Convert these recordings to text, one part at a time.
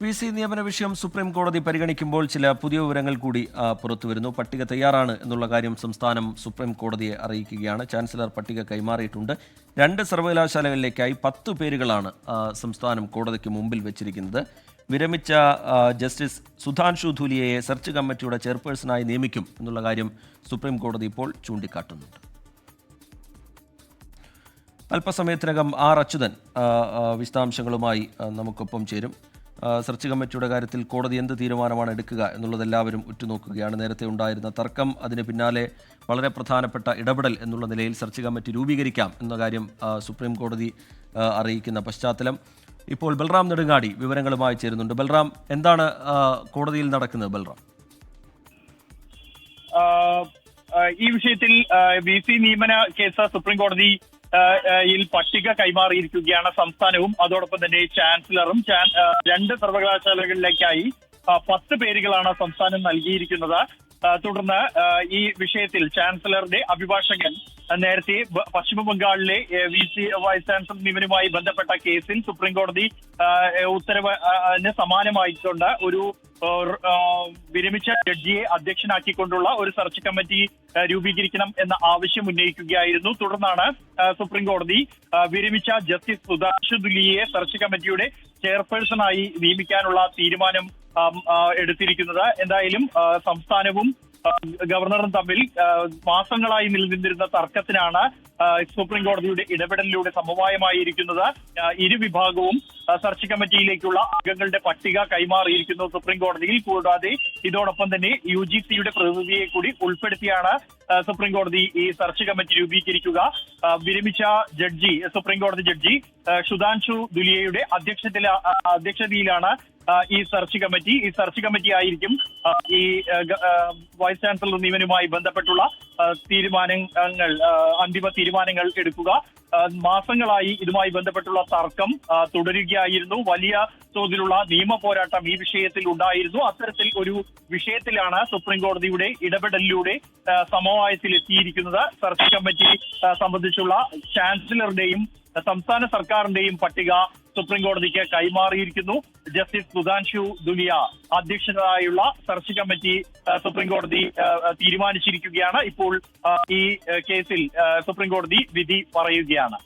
VC നിയമന വിഷയം supreme കോടതി പരിഗണിക്കുമ്പോൾ ചില പുതിയ വിവരങ്ങൾ കൂടി പുറത്തുവരുന്നു. പട്ടിക തയ്യാറാണ് എന്നുള്ള കാര്യം സംസ്ഥാനം സുപ്രീം കോടതിയെ അറിയിക്കുകയാണ്. ചാൻസലർ പട്ടിക കൈമാറിയിട്ടുണ്ട്. 2 സർവകലാശാലകളിലേക്കായി 10 പേരുകളാണ് സംസ്ഥാനം കോടതിക്ക് മുമ്പിൽ വെച്ചിരിക്കുന്നത്. വിരമിച്ച ജസ്റ്റിസ് സുധാൻഷു ധൂലിയയെ സെർച്ച് കമ്മിറ്റിയുടെ ചെയർപേഴ്സണായി നിയമിക്കും എന്നുള്ള കാര്യം സുപ്രീം കോടതി ഇപ്പോൾ ചൂണ്ടിക്കാട്ടുന്നുണ്ട്. അല്പസമയത്തിനകം അച്യുതൻ വിശദാംശങ്ങളുമായി നമുക്കൊപ്പം ചേരും. സെർച്ച് കമ്മിറ്റിയുടെ കാര്യത്തിൽ കോടതി എന്ത് തീരുമാനമാണ് എടുക്കുക എന്നുള്ളത് എല്ലാവരും ഉറ്റുനോക്കുകയാണ്. നേരത്തെ ഉണ്ടായിരുന്ന തർക്കം, അതിന് പിന്നാലെ വളരെ പ്രധാനപ്പെട്ട ഇടപെടൽ എന്നുള്ള നിലയിൽ സെർച്ച് കമ്മിറ്റി രൂപീകരിക്കാം എന്ന കാര്യം സുപ്രീം കോടതി അറിയിക്കുന്ന പശ്ചാത്തലം. ഇപ്പോൾ ബൽറാം നെടുങ്ങാടി വിവരങ്ങളുമായി ചേരുന്നുണ്ട്. ബൽറാം, എന്താണ് കോടതിയിൽ നടക്കുന്നത്? ബൽറാം, ഈ വിഷയത്തിൽ VC നിയമന കേസ് സുപ്രീം കോടതി പട്ടിക കൈമാറിയിരിക്കുകയാണ് സംസ്ഥാനവും. അതോടൊപ്പം തന്നെ ചാൻസലറും 2 സർവകലാശാലകളിലേക്കായി 10 പേരുകളാണ് സംസ്ഥാനം നൽകിയിരിക്കുന്നത്. തുടർന്ന് ഈ വിഷയത്തിൽ ചാൻസലറുടെ അഭിഭാഷകൻ നേരത്തെ പശ്ചിമ ബംഗാളിലെ VC വൈസ് ചാൻസലർ നിയമനവുമായി ബന്ധപ്പെട്ട കേസിൽ സുപ്രീം കോടതി ഉത്തരവിന് സമാനമായിക്കൊണ്ട് ഒരു വിരമിച്ച ജഡ്ജിയെ അധ്യക്ഷനാക്കിക്കൊണ്ടുള്ള ഒരു സെർച്ച് കമ്മിറ്റി രൂപീകരിക്കണം എന്ന ആവശ്യം ഉന്നയിക്കുകയായിരുന്നു. തുടർന്നാണ് സുപ്രീം കോടതി വിരമിച്ച ജസ്റ്റിസ് സുധാൻഷു ധൂലിയയെ സെർച്ച് കമ്മിറ്റിയുടെ ചെയർപേഴ്സണായി നിയമിക്കാനുള്ള തീരുമാനം എടുത്തിരിക്കുന്നത്. എന്തായാലും സംസ്ഥാനവും ഗവർണറും തമ്മിൽ മാസങ്ങളായി നിലനിന്നിരുന്ന തർക്കത്തിനാണ് സുപ്രീം കോടതിയുടെ ഇടപെടലിലൂടെ സമവായമായിരിക്കുന്നത്. ഇരുവിഭാഗവും സെർച്ച് കമ്മിറ്റിയിലേക്കുള്ള അംഗങ്ങളുടെ പട്ടിക കൈമാറിയിരിക്കുന്നു സുപ്രീം കോടതിയിൽ. കൂടാതെ ഇതോടൊപ്പം തന്നെ UGCയുടെ പ്രതിനിധിയെ കൂടി ഉൾപ്പെടുത്തിയാണ് സുപ്രീം കോടതി ഈ സെർച്ച് കമ്മിറ്റി രൂപീകരിക്കുക. വിരമിച്ച ജഡ്ജി, സുപ്രീം കോടതി ജഡ്ജി സുധാൻഷു ധൂലിയയുടെ അധ്യക്ഷതയിലാണ് ഈ സെർച്ച് കമ്മിറ്റി ആയിരിക്കും ഈ വൈസ് ചാൻസലർ നിയമനവുമായി ബന്ധപ്പെട്ടുള്ള അന്തിമ തീരുമാനങ്ങൾ എടുക്കുക. മാസങ്ങളായി ഇതുമായി ബന്ധപ്പെട്ടുള്ള തർക്കം തുടരുകയായിരുന്നു. വലിയ തോതിലുള്ള നിയമ പോരാട്ടം ഈ വിഷയത്തിൽ ഉണ്ടായിരുന്നു. അത്തരത്തിൽ ഒരു വിഷയത്തിലാണ് സുപ്രീം കോടതിയുടെ ഇടപെടലിലൂടെ സമവായത്തിൽ എത്തിയിരിക്കുന്നത്. സെർച്ച് കമ്മിറ്റി സംബന്ധിച്ചുള്ള ചാൻസലറുടെയും സംസ്ഥാന സർക്കാരിന്റെയും പട്ടിക സുപ്രീം കോടതിക്ക് കൈമാറിയിരിക്കുന്നു. ജസ്റ്റിസ് സുധാൻഷു ധൂലിയ അധ്യക്ഷനായുള്ള സെർച്ച് കമ്മിറ്റി സുപ്രീം കോടതി തീരുമാനിച്ചിരിക്കുകയാണ്. ഇപ്പോൾ ഈ കേസിൽ സുപ്രീം കോടതി വിധി പറയുകയാണ്.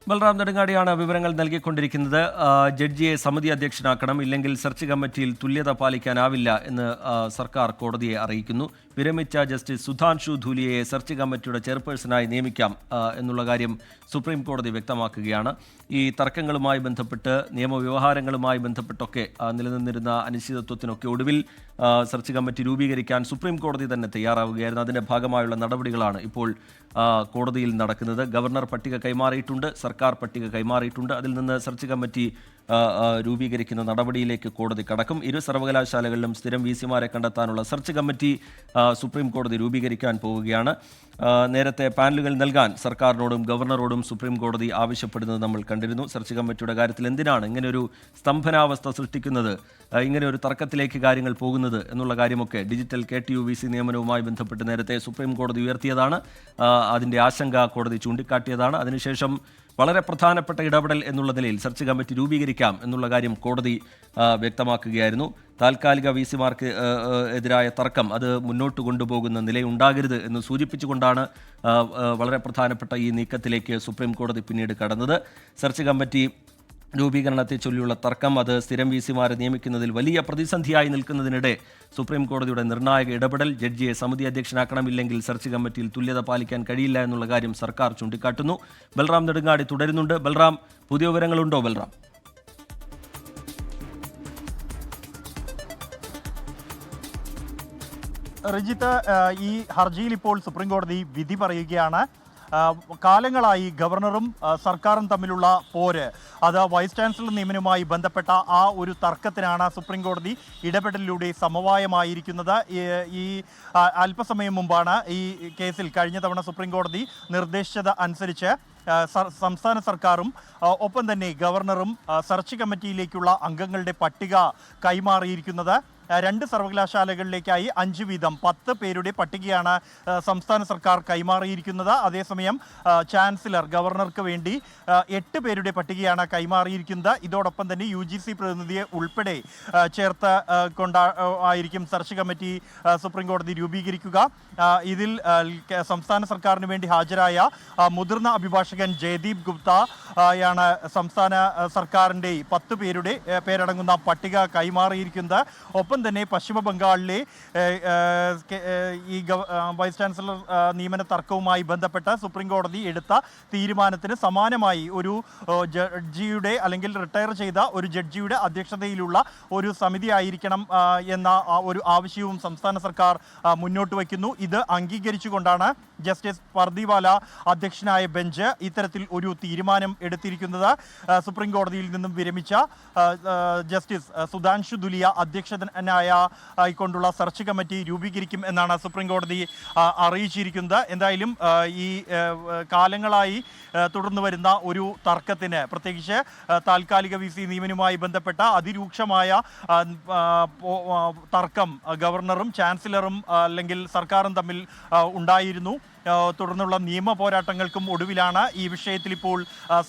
ബൽറാം നെടുങ്ങാടിയാണ് വിവരങ്ങൾ നൽകിക്കൊണ്ടിരിക്കുന്നത്. ജഡ്ജിയെ സമിതി അധ്യക്ഷനാക്കണം, ഇല്ലെങ്കിൽ സെർച്ച് കമ്മിറ്റിയിൽ തുല്യത പാലിക്കാനാവില്ല എന്ന് സർക്കാർ കോടതിയെ അറിയിക്കുന്നു. വിരമിച്ച ജസ്റ്റിസ് സുധാൻഷു ധൂലിയയെ സെർച്ച് കമ്മിറ്റിയുടെ ചെയർപേഴ്സണായി നിയമിക്കാം എന്നുള്ള കാര്യം സുപ്രീം കോടതി വ്യക്തമാക്കുകയാണ്. ഈ തർക്കങ്ങളുമായി ബന്ധപ്പെട്ട്, നിയമവ്യവഹാരങ്ങളുമായി ബന്ധപ്പെട്ടൊക്കെ നിലനിന്നിരുന്ന അനിശ്ചിതത്വത്തിനൊക്കെ ഒടുവിൽ സെർച്ച് കമ്മിറ്റി രൂപീകരിക്കാൻ സുപ്രീം കോടതി തന്നെ തയ്യാറാവുകയായിരുന്നു. അതിൻ്റെ ഭാഗമായുള്ള നടപടികളാണ് ഇപ്പോൾ കോടതിയിൽ നടക്കുന്നത്. ഗവർണർ പട്ടിക കൈമാറിയിട്ടുണ്ട്, സർക്കാർ പട്ടിക കൈമാറിയിട്ടുണ്ട്. അതിൽ നിന്ന് സെർച്ച് കമ്മിറ്റി രൂപീകരിക്കുന്ന നടപടിയിലേക്ക് കോടതി കടക്കും. 2 സർവകലാശാലകളിലും സ്ഥിരം VCമാരെ കണ്ടെത്താനുള്ള സെർച്ച് കമ്മിറ്റി സുപ്രീം കോടതി രൂപീകരിക്കാൻ പോവുകയാണ്. നേരത്തെ പാനലുകൾ നൽകാൻ സർക്കാരിനോടും ഗവർണറോടും സുപ്രീം കോടതി ആവശ്യപ്പെടുന്നത് നമ്മൾ കണ്ടിരുന്നു. സെർച്ച് കമ്മിറ്റിയുടെ കാര്യത്തിൽ എന്തിനാണ് ഇങ്ങനെയൊരു സ്തംഭനാവസ്ഥ സൃഷ്ടിക്കുന്നത്, ഇങ്ങനെ ഒരു തർക്കത്തിലേക്ക് കാര്യങ്ങൾ പോകുന്നത് എന്നുള്ള കാര്യമൊക്കെ ഡിജിറ്റൽ KTU-VC നിയമനവുമായി ബന്ധപ്പെട്ട് നേരത്തെ സുപ്രീം കോടതി ഉയർത്തിയതാണ്. അതിൻ്റെ ആശങ്ക കോടതി ചൂണ്ടിക്കാട്ടിയതാണ്. അതിനുശേഷം വളരെ പ്രധാനപ്പെട്ട ഇടപെടൽ എന്നുള്ള നിലയിൽ സെർച്ച് കമ്മിറ്റി രൂപീകരിക്കാം എന്നുള്ള കാര്യം കോടതി വ്യക്തമാക്കുകയായിരുന്നു. താൽക്കാലിക VCമാർക്ക് എതിരായ തർക്കം അത് മുന്നോട്ട് കൊണ്ടുപോകുന്ന നിലയുണ്ടാകരുത് എന്ന് സൂചിപ്പിച്ചുകൊണ്ടാണ് വളരെ പ്രധാനപ്പെട്ട ഈ നീക്കത്തിലേക്ക് സുപ്രീം കോടതി പിന്നീട് കടന്നത്. സെർച്ച് കമ്മിറ്റി രൂപീകരണത്തെ ചൊല്ലിയുള്ള തർക്കം അത് സ്ഥിരം VCമാരെ നിയമിക്കുന്നതിൽ വലിയ പ്രതിസന്ധിയായി നിൽക്കുന്നതിനിടെ സുപ്രീം കോടതിയുടെ നിർണായക ഇടപെടൽ, ജഡ്ജിയെ സമിതി അധ്യക്ഷനാക്കണം, ഇല്ലെങ്കിൽ സെർച്ച് കമ്മിറ്റിയിൽ തുല്യത പാലിക്കാൻ കഴിയില്ല എന്നുള്ള കാര്യം സർക്കാർ ചൂണ്ടിക്കാട്ടുന്നു. ബൽറാം നെടുങ്ങാടി തുടരുന്നുണ്ട്. ബൽറാം, പുതിയ വിവരങ്ങളുണ്ടോ? ബൽറാം, റിജിത്ത്, ഈ ഹർജിയിൽ ഇപ്പോൾ സുപ്രീം കോടതി വിധി പറയുകയാണ്. കാലങ്ങളായി ഗവർണറും സർക്കാരും തമ്മിലുള്ള പോര്, അത് വൈസ് ചാൻസലർ നിയമനവുമായി ബന്ധപ്പെട്ട ആ ഒരു തർക്കത്തിനാണ് സുപ്രീം കോടതി ഇടപെടലിലൂടെ സമവായമായിരിക്കുന്നത്. ഈ അല്പസമയം മുമ്പാണ് ഈ കേസിൽ കഴിഞ്ഞ തവണ സുപ്രീം കോടതി നിർദ്ദേശിച്ചത് അനുസരിച്ച് സംസ്ഥാന സർക്കാരും ഒപ്പം തന്നെ ഗവർണറും സെർച്ച് കമ്മിറ്റിയിലേക്കുള്ള അംഗങ്ങളുടെ പട്ടിക കൈമാറിയിരിക്കുന്നത്. 2 സർവകലാശാലകളിലേക്കായി 5 വീതം 10 പേരുടെ പട്ടികയാണ് സംസ്ഥാന സർക്കാർ കൈമാറിയിരിക്കുന്നത്. അതേസമയം ചാൻസലർ ഗവർണർക്ക് വേണ്ടി 8 പേരുടെ പട്ടികയാണ് കൈമാറിയിരിക്കുന്നത്. ഇതോടൊപ്പം തന്നെ UGC പ്രതിനിധിയെ ഉൾപ്പെടെ ചേർത്ത് ആയിരിക്കും സെർച്ച് കമ്മിറ്റി സുപ്രീം കോടതി രൂപീകരിക്കുക. ഇതിൽ സംസ്ഥാന സർക്കാരിന് വേണ്ടി ഹാജരായ മുതിർന്ന അഭിഭാഷകൻ ജയദീപ് ഗുപ്ത യാണ് സംസ്ഥാന സർക്കാരിൻ്റെ 10 പേരുടെ പേരടങ്ങുന്ന പട്ടിക കൈമാറിയിരിക്കുന്നത്. ഒപ്പം തന്നെ പശ്ചിമ ബംഗാളിലെ ഈ വൈസ് ചാൻസലർ നിയമന തർക്കവുമായി ബന്ധപ്പെട്ട് സുപ്രീം കോടതി എടുത്ത തീരുമാനത്തിന് സമാനമായി ഒരു ജഡ്ജിയുടെ അല്ലെങ്കിൽ റിട്ടയർ ചെയ്ത ഒരു ജഡ്ജിയുടെ അധ്യക്ഷതയിലുള്ള ഒരു സമിതി ആയിരിക്കണം എന്ന ഒരു ആവശ്യവും സംസ്ഥാന സർക്കാർ മുന്നോട്ട് വയ്ക്കുന്നു. ഇത് അംഗീകരിച്ചുകൊണ്ടാണ് ജസ്റ്റിസ് പർദിവാല അധ്യക്ഷനായ ബെഞ്ച് ഇത്തരത്തിൽ ഒരു തീരുമാനം എടുത്തിരിക്കുന്നത്. സുപ്രീം കോടതിയിൽ നിന്നും വിരമിച്ച ജസ്റ്റിസ് സുധാൻഷു ദുലിയ കൊണ്ടുള്ള സെർച്ച് കമ്മിറ്റി രൂപീകരിക്കും എന്നാണ് സുപ്രീം കോടതി അറിയിച്ചിരിക്കുന്നത്. എന്തായാലും ഈ കാലങ്ങളായി തുടർന്നു വരുന്ന ഒരു തർക്കത്തിന്, പ്രത്യേകിച്ച് താൽക്കാലിക VC നിയമനവുമായി ബന്ധപ്പെട്ട അതിരൂക്ഷമായ തർക്കം ഗവർണറും ചാൻസലറും അല്ലെങ്കിൽ സർക്കാരും തമ്മിൽ ഉണ്ടായിരുന്നു. തുടർന്നുള്ള നിയമ പോരാട്ടങ്ങൾക്കും ഒടുവിലാണ് ഈ വിഷയത്തിൽ ഇപ്പോൾ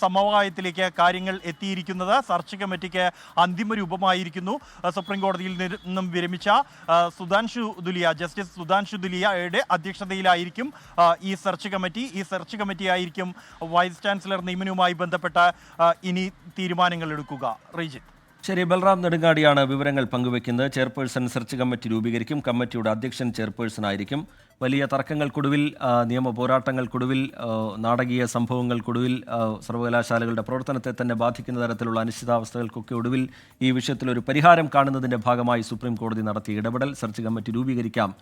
സമവായത്തിലേക്ക് കാര്യങ്ങൾ എത്തിയിരിക്കുന്നത്. സെർച്ച് കമ്മിറ്റിക്ക് അന്തിമ രൂപമായിരിക്കുന്നു. സുപ്രീം കോടതിയിൽ നിന്നും വിരമിച്ച ജസ്റ്റിസ് സുധാൻഷു ദുലിയയുടെ അധ്യക്ഷതയിലായിരിക്കും ഈ സെർച്ച് കമ്മിറ്റി. ഈ സെർച്ച് കമ്മിറ്റി ആയിരിക്കും വൈസ് ചാൻസലർ നിയമനവുമായി ബന്ധപ്പെട്ട ഇനി തീരുമാനങ്ങൾ എടുക്കുക. റീജിത്ത്. ശരി, ബൽറാം നെടുങ്ങാടിയാണ് വിവരങ്ങൾ പങ്കുവെക്കുന്നത്. ചെയർപേഴ്സൺ സെർച്ച് കമ്മിറ്റി രൂപീകരിക്കും. കമ്മിറ്റിയുടെ അധ്യക്ഷൻ ചെയർപേഴ്സൺ ആയിരിക്കും. വലിയ തർക്കങ്ങൾക്കൊടുവിൽ, നിയമ പോരാട്ടങ്ങൾക്കൊടുവിൽ, നാടകീയ സംഭവങ്ങൾക്കൊടുവിൽ, സർവകലാശാലകളുടെ പ്രവർത്തനത്തെ തന്നെ ബാധിക്കുന്ന തരത്തിലുള്ള അനിശ്ചിതാവസ്ഥകൾക്കൊക്കെ ഒടുവിൽ ഈ വിഷയത്തിൽ ഒരു പരിഹാരം കാണുന്നതിൻ്റെ ഭാഗമായി സുപ്രീം കോടതി നടത്തിയ ഇടപെടൽ, സെർച്ച് കമ്മിറ്റി രൂപീകരിക്കാം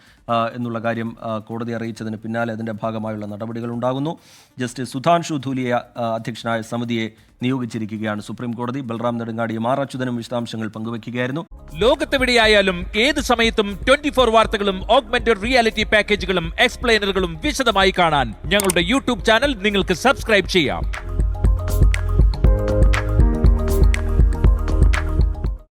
എന്നുള്ള കാര്യം കോടതി അറിയിച്ചതിന് പിന്നാലെ അതിൻ്റെ ഭാഗമായുള്ള നടപടികൾ ഉണ്ടാകുന്നു. ജസ്റ്റിസ് സുധാൻഷു ധൂലിയ അധ്യക്ഷനായ സമിതിയെ നിയോഗിച്ചിരിക്കുകയാണ് സുപ്രീം കോടതി. ബൽറാം നെടുങ്ങാടിയും ആർ അച്യുതനും വിശദാംശങ്ങൾ പങ്കുവയ്ക്കുകയായിരുന്നു. ലോകത്തെവിടെയായാലും ഏത് സമയത്തും 24 വാർത്തകളും ഓഗ്മെന്റഡ് റിയാലിറ്റി പാക്കേജുകളും എക്സ്പ്ലെയിനറുകളും വിശദമായി കാണാൻ ഞങ്ങളുടെ യൂട്യൂബ് ചാനൽ നിങ്ങൾക്ക് സബ്സ്ക്രൈബ് ചെയ്യാം.